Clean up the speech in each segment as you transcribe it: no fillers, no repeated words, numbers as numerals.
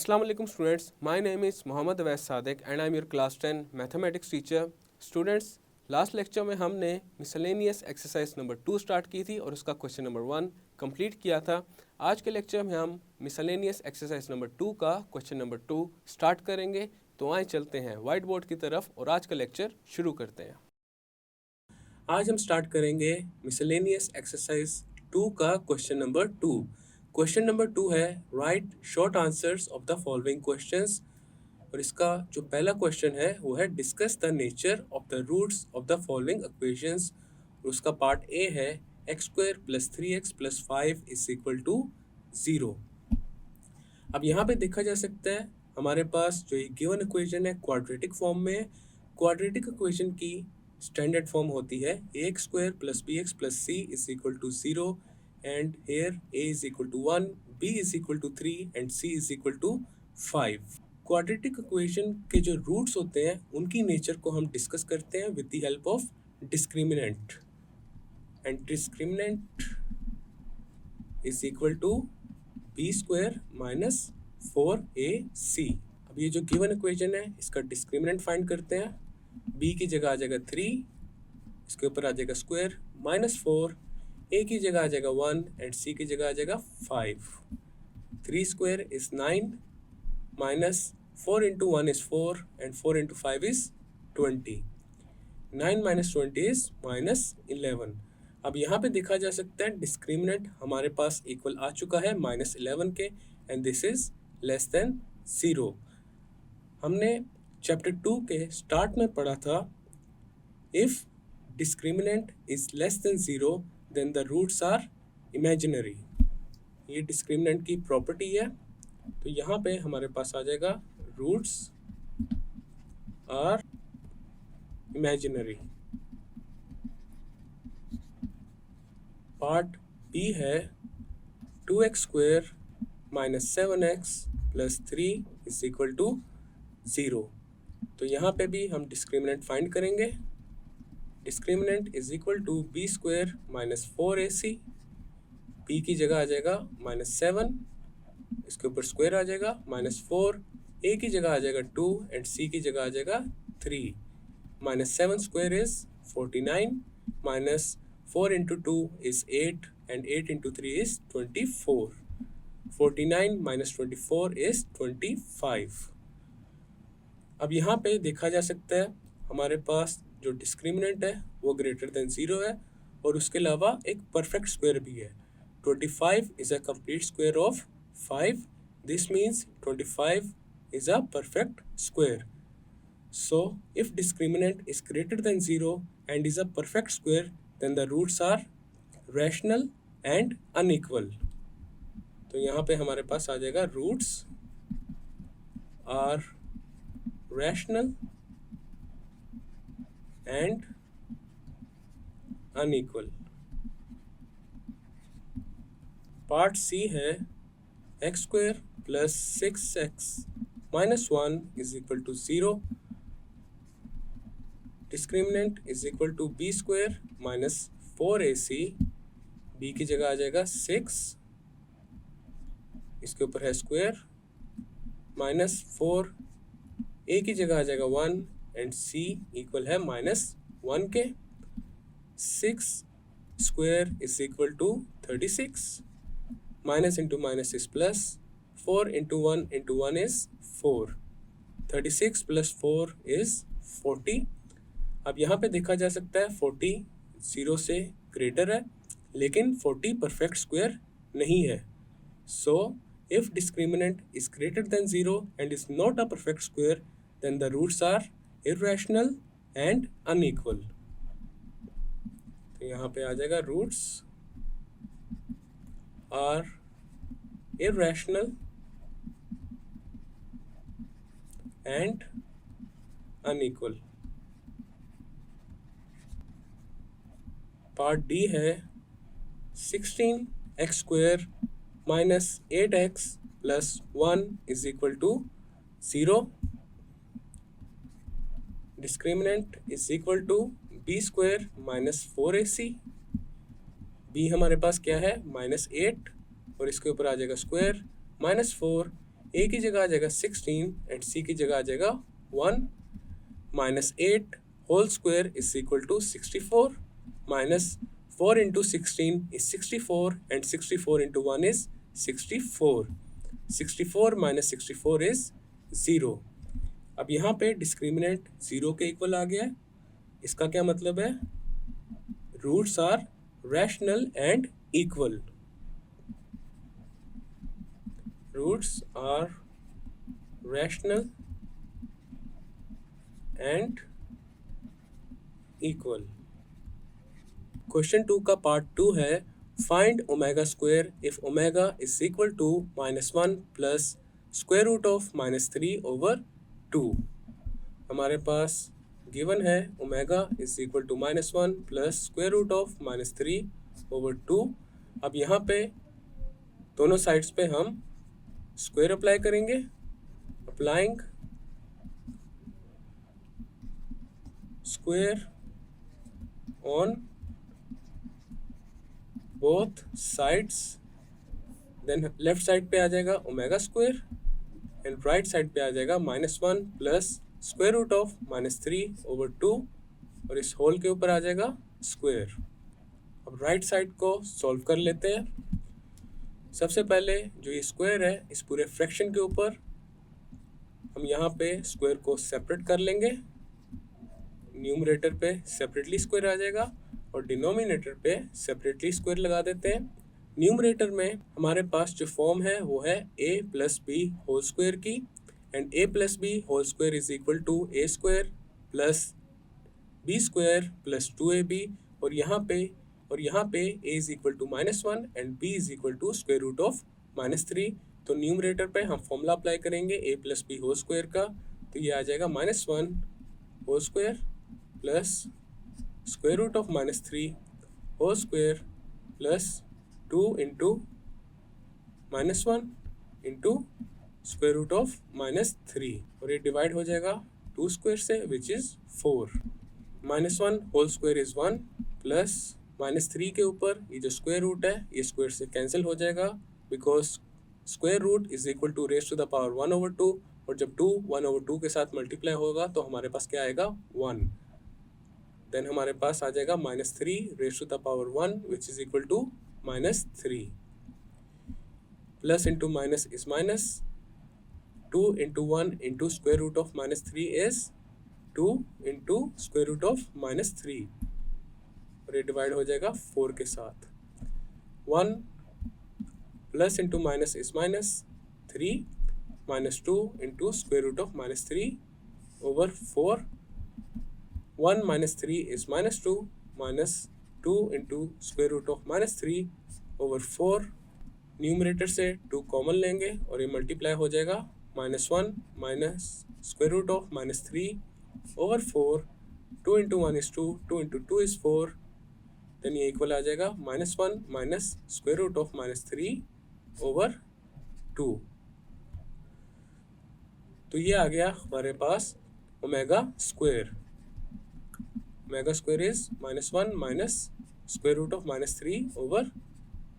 Assalamu alaikum students, my name is Mohammad Awais Sadiq and I am your class 10 mathematics teacher. Students, last lecture में हमने miscellaneous exercise number 2 start की थी और उसका question number 1 complete किया था। आज के लेक्चर में हम मिसलेनियस एक्सरसाइज नंबर 2 का क्वेश्चन नंबर 2 स्टार्ट करेंगे। तो आए चलते हैं वाइट बोर्ड की तरफ और आज का लेक्चर शुरू करते हैं। आज हम स्टार्ट करेंगे मिसलेनियस एक्सरसाइज 2 का क्वेश्चन नंबर 2। क्वेश्चन नंबर 2 है write short answers of the following questions. और इसका जो पहला क्वेश्चन है वो है discuss the nature of the roots of the following equations. और उसका पार्ट ए है x² + 3x + 5 = 0। अब यहाँ पे देखा जा सकता है हमारे पास जो ये गिवन इक्वेशन है क्वाड्रेटिक फॉर्म में है। क्वाड्रेटिक इक्वेशन की स्टैंडर्ड फॉर्म होती है ax² + bx + c = 0 and here a = 1, b = 3 and c = 5। Quadratic equation के जो रूट्स होते हैं उनकी नेचर को हम डिस्कस करते हैं with the help of discriminant and discriminant is equal to b² - 4ac। अब ये जो गिवन इक्वेशन है इसका डिस्क्रिमिनेंट फाइंड करते हैं। b की जगह आ जाएगा 3, इसके ऊपर आ जाएगा स्क्वायर -4, a की जगह आ जाएगा 1 एंड c की जगह आ जाएगा 5। 3² is 9 minus 4 into 1 is 4 and 4 into 5 is 20। 9 minus 20 is -11। अब यहाँ पे देखा जा सकता है डिस्क्रिमिनेंट हमारे पास इक्वल आ चुका है -11 के and this is less than 0। हमने चैप्टर 2 के स्टार्ट में पढ़ा था if discriminant is less than 0 then the roots are imaginary. ये डिस्क्रिमिनेंट की प्रॉपर्टी है। तो यहाँ पे हमारे पास आ जाएगा roots are imaginary. Part B है 2x² - 7x + 3 = 0। तो यहाँ पे भी हम डिस्क्रिमिनेंट फाइंड करेंगे। Discriminant is equal to b² - 4ac। b की जगह आ जाएगा -7, इसके ऊपर स्क्वायर आ जाएगा -4, a की जगह आ जाएगा 2 एंड c की जगह आ जाएगा 3। -7² is 49 -4 into 2 is 8 and 8 into 3 is 24। 49 - 24 is 25। अब यहाँ पे देखा जा सकता है हमारे पास जो डिस्क्रिमिनेंट है वो ग्रेटर देन 0 है और उसके अलावा एक परफेक्ट स्क्वायर भी है। 25 is a complete square of 5। This means 25 is a perfect square. So, if discriminant is greater than 0 and is a perfect square, then the roots are rational and unequal. तो यहाँ पे हमारे पास आ जाएगा roots are rational and unequal। Part C है x² + 6x - 1 = 0। Discriminant is equal to b² - 4ac। b की जगह आ जाएगा 6, इसके ऊपर है स्क्वायर -4, a की जगह आ जाएगा 1 एंड c इक्वल है -1 के। 6² is equal to 36। Minus into minus is plus, 4 into 1 into 1 is 4। 36 + 4 is 40। अब यहाँ पे देखा जा सकता है 40 0 से ग्रेटर है लेकिन 40 परफेक्ट स्क्वायर नहीं है। So if discriminant is greater than 0 and is not a perfect square then the roots are irrational and unequal. तो यहाँ पे आ जाएगा roots are irrational and unequal। Part D है 16x² - 8x + 1 = 0। Discriminant is equal to b² - 4ac। b हमारे पास क्या है -8 और इसके ऊपर आ जाएगा स्क्वायर -4, ए की जगह आ जाएगा 16 एंड सी की जगह आ जाएगा 1 minus 8 whole square is equal to 64 minus 4 into 16 is 64 and 64 into 1 is 64. 64 minus 64 is 0. अब यहाँ पे डिस्क्रिमिनेंट 0 के इक्वल आ गया है. इसका क्या मतलब है? Roots are rational and equal. Roots are rational and equal. Question 2 का पार्ट 2 है, find omega square if omega is equal to -1 plus square root of -3 over 2. हमारे पास गिवन है omega is equal to -1 plus square root of -3 over 2. अब यहाँ पे दोनों sides पे हम स्क्वायर अप्लाई करेंगे. Applying square on both sides. Then left side पे आ जाएगा omega square and right side पे आ जाएगा -1 plus square root of -3 over 2 और इस होल के ऊपर आ जाएगा स्क्वायर. अब राइट साइड को सॉल्व कर लेते हैं. सबसे पहले जो ये स्क्वायर है इस पूरे फ्रैक्शन के ऊपर हम यहाँ पे स्क्वायर को सेपरेट कर लेंगे. न्यूमरेटर पे सेपरेटली स्क्वायर आ जाएगा और डिनोमिनेटर पे सेपरेटली स्क्वायर लगा देते हैं. न्यूमरेटर में हमारे पास जो फॉर्म है वो है a plus B whole square की and a plus B whole square is equal to a square plus b square plus 2ab और यहाँ पे a is equal to -1 and b is equal to square root of -3. तो numerator पे हम formula apply करेंगे a plus B whole square का. तो ये आ जाएगा -1 whole square plus square root of -3 whole square plus 2 into -1 into square root of -3 और ये डिवाइड हो जाएगा 2 स्क्वायर से which is 4. -1 whole square is 1 plus -3 के ऊपर ये जो स्क्वायर रूट है ये स्क्वायर से कैंसिल हो जाएगा because square root is equal to raise to the power 1/2 और जब 2 1/2 के साथ मल्टीप्लाई होगा तो हमारे पास क्या आएगा 1. देन हमारे पास आ जाएगा -3 raise to the power 1 which is equal to -3. Plus into minus is minus. 2 into 1 into square root of -3 is 2 into square root of -3 और ये डिवाइड हो जाएगा 4 के साथ. 1 plus into minus is minus 3 -2 into square root of -3 over 4. 1 minus 3 is -2 minus 2 into square root of -3 over 4. Numerator से 2 common लेंगे और ये मल्टीप्लाई हो जाएगा -1 minus square root of -3 over 4. 2 into 1 is 2, 2 into 2 is 4. Then ये equal आ जाएगा -1 minus square root of -3 over 2. तो ये आ गया हमारे पास omega square. Omega square is -1 minus square root of -3 over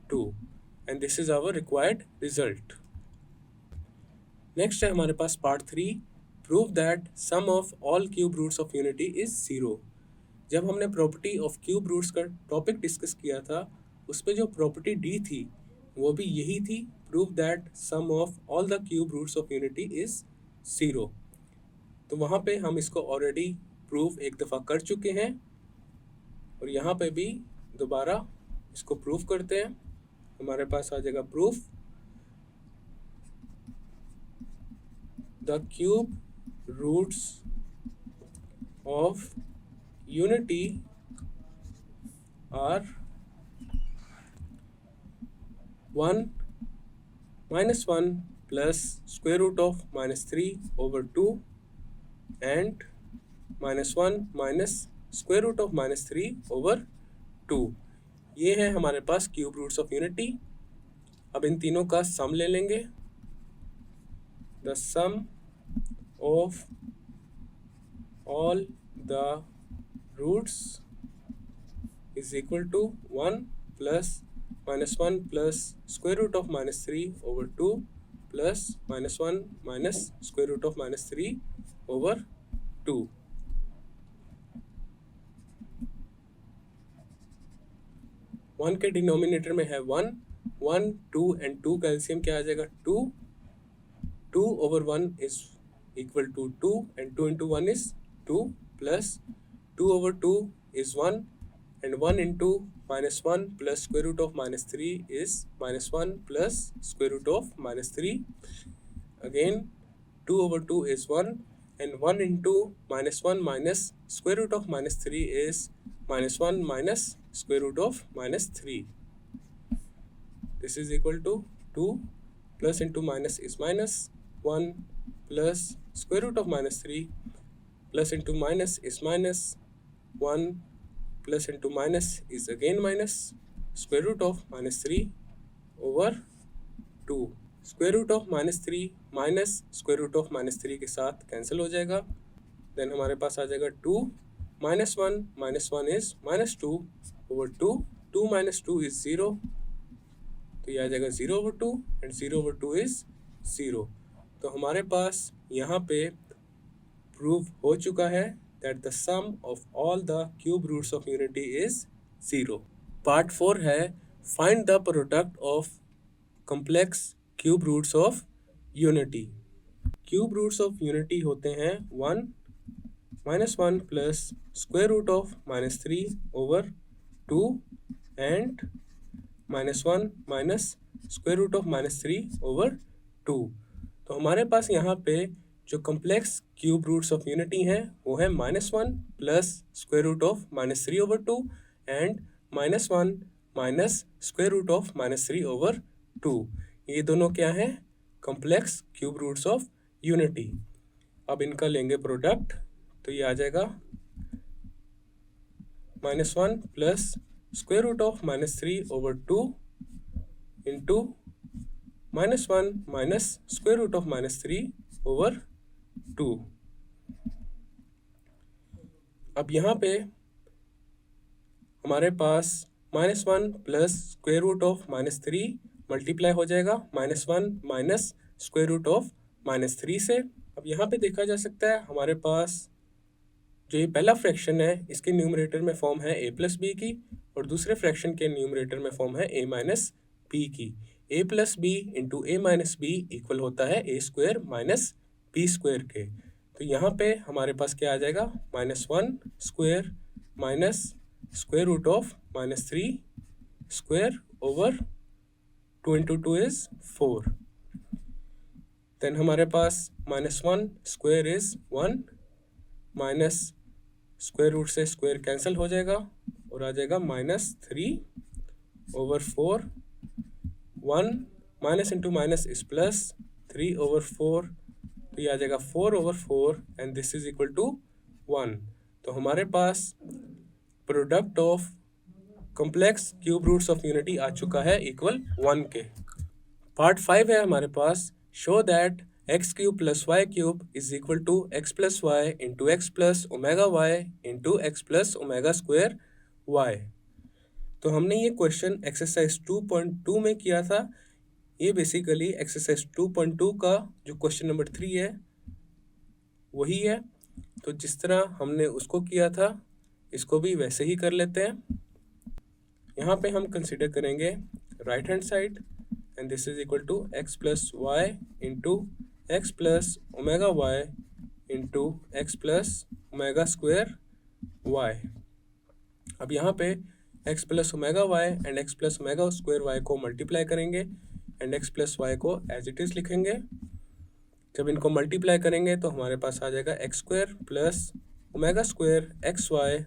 2 and this is our required result. Next है हमारे पास part 3, prove that sum of all cube roots of unity is 0. जब हमने property of cube roots का topic discuss किया था उस पे जो property D थी वो भी यही थी, prove that sum of all the cube roots of unity is 0. तो वहाँ पे हम इसको already प्रूफ एक दफ़ा कर चुके हैं और यहाँ पे भी दोबारा इसको प्रूफ करते हैं. हमारे पास आ जाएगा proof the cube roots of unity are 1 -1 plus square root of -3 over 2 and -1 minus square root of -3 over 2. ये है हमारे पास क्यूब रूट्स ऑफ यूनिटी. अब इन तीनों का सम ले लेंगे. The sum of all the roots is equal to 1 plus -1 plus square root of -3 over 2 plus -1 minus square root of -3 over 2। 1 के डिनोमिनेटर में है 1, 1, 2 एंड 2 का एलसीएम क्या आ जाएगा 2, 2 over 1 is equal to 2 and 2 into 1 is 2 plus 2 over 2 is 1 and 1 into -1 plus square root of -3 is -1 plus square root of -3. Again 2 over 2 is 1 and 1 into -1 minus square root of -3 is -1 minus square root of -3. This is equal to 2 plus into minus is minus 1 plus square root of -3 plus into minus is minus 1 plus into minus is again minus square root of -3 over 2. Square root of -3 minus square root of -3 के साथ cancel हो जाएगा। Then हमारे पास आ जाएगा 2 -1 is -2 over 2. 2 minus 2 is 0, तो ये आ जाएगा 0 over 2 and 0 over 2 is 0। तो हमारे पास यहाँ पे प्रूव हो चुका है that the sum of all the cube roots of unity is 0। Part 4 है find the product of complex cube roots of unity। cube roots of unity होते हैं 1, -1 plus square root of -3 over 2 and -1 minus square root of -3 over 2। तो हमारे पास यहाँ पे जो complex cube roots of unity हैं वो है -1 plus square root of -3 over 2 and -1 minus square root of -3 over 2। ये दोनों क्या हैं complex cube roots of unity. अब इनका लेंगे प्रोडक्ट, तो ये आ जाएगा -1 plus square root of -3 over 2 into -1 minus square root of -3 over 2। अब यहाँ पे हमारे पास -1 plus square root of -3 multiply हो जाएगा -1 माइनस स्क्वायर रूट ऑफ -3 से। अब यहाँ पे देखा जा सकता है हमारे पास जो ये पहला फ्रैक्शन है इसके न्यूमरेटर में फॉर्म है a प्लस बी की और दूसरे फ्रैक्शन के न्यूमरेटर में फॉर्म है a माइनस बी की। a plus b into a minus b equal होता है a square minus b square के। तो यहाँ पे हमारे पास क्या आ जाएगा -1 square minus square root of -3 square over 2 into 2 is 4। Then हमारे पास -1 square is 1 minus square root से स्क्वायर कैंसिल हो जाएगा और आ जाएगा -3 over 4। 1 minus into minus is plus 3 over 4, तो ये आ जाएगा 4 over 4 and this is equal to 1। तो हमारे पास product of complex cube roots of unity आ चुका है इक्वल 1 के। पार्ट 5 है हमारे पास show that x cube plus Y cube is equal to x plus Y into x plus omega Y into x plus omega square Y. तो हमने ये question exercise 2.2 में किया था। ये बेसिकली एक्सरसाइज 2.2 का जो क्वेश्चन नंबर 3 है वही है। तो जिस तरह हमने उसको किया था इसको भी वैसे ही कर लेते हैं। यहाँ पे हम कंसिडर करेंगे right hand side and this is equal to x plus Y into x plus omega Y into x plus omega square y. अब यहाँ पे x plus omega y and x plus omega square y को multiply करेंगे and x plus y को as it is लिखेंगे। जब इनको multiply करेंगे तो हमारे पास आ जाएगा x square plus omega square x y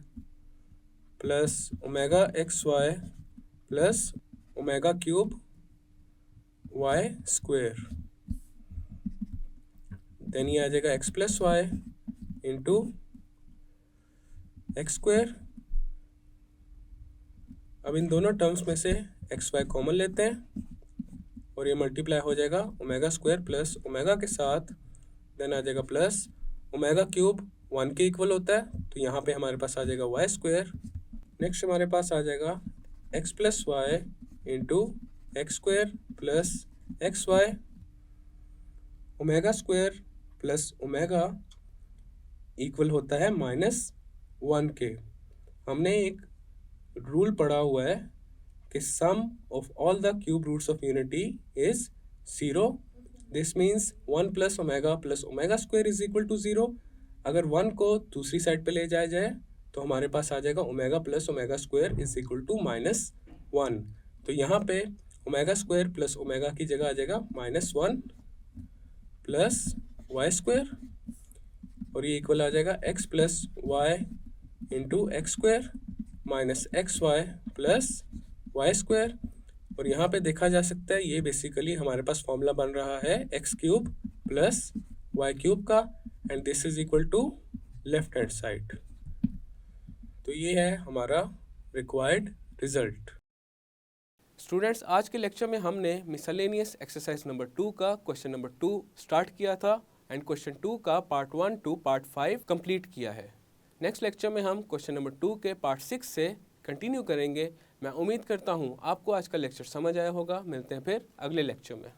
plus omega x y plus omega cube y square. Then ये आ जाएगा x plus Y into x square. अब इन दोनों टर्म्स में से एक्स वाई कॉमन लेते हैं और ये मल्टीप्लाई हो जाएगा ओमेगा स्क्वायर प्लस ओमेगा के साथ। देन आ जाएगा प्लस ओमेगा क्यूब 1 के इक्वल होता है, तो यहाँ पे हमारे पास आ जाएगा वाई स्क्वायर। नेक्स्ट हमारे पास आ जाएगा x plus Y into x square plus x y omega square plus omega equal होता है -1 के। हमने एक रूल पढ़ा हुआ है कि sum of all the cube roots of unity is 0। This means 1 plus omega square is equal to 0। अगर 1 को दूसरी साइड पे ले जाया जाए तो हमारे पास आ जाएगा omega plus omega square is equal to -1। तो यहाँ पे ओमेगा स्क्वायर प्लस ओमेगा की जगह आ जाएगा -1 प्लस वाई स्क्वायर, और ये इक्वल आ जाएगा x plus Y into x square minus x y plus y square. और यहाँ पे देखा जा सकता है ये बेसिकली हमारे पास फॉर्मूला बन रहा है X cube plus Y cube का, and this is equal to left hand side. तो ये है हमारा रिक्वायर्ड रिजल्ट। स्टूडेंट्स, आज के लेक्चर में हमने मिसलेनियस एक्सरसाइज नंबर 2 का क्वेश्चन नंबर 2 स्टार्ट किया था एंड क्वेश्चन 2 का पार्ट 1 टू पार्ट 5 कंप्लीट किया है। नेक्स्ट लेक्चर में हम क्वेश्चन नंबर 2 के पार्ट 6 से कंटिन्यू करेंगे। मैं उम्मीद करता हूँ आपको आज का लेक्चर समझ आया होगा। मिलते हैं फिर अगले लेक्चर में।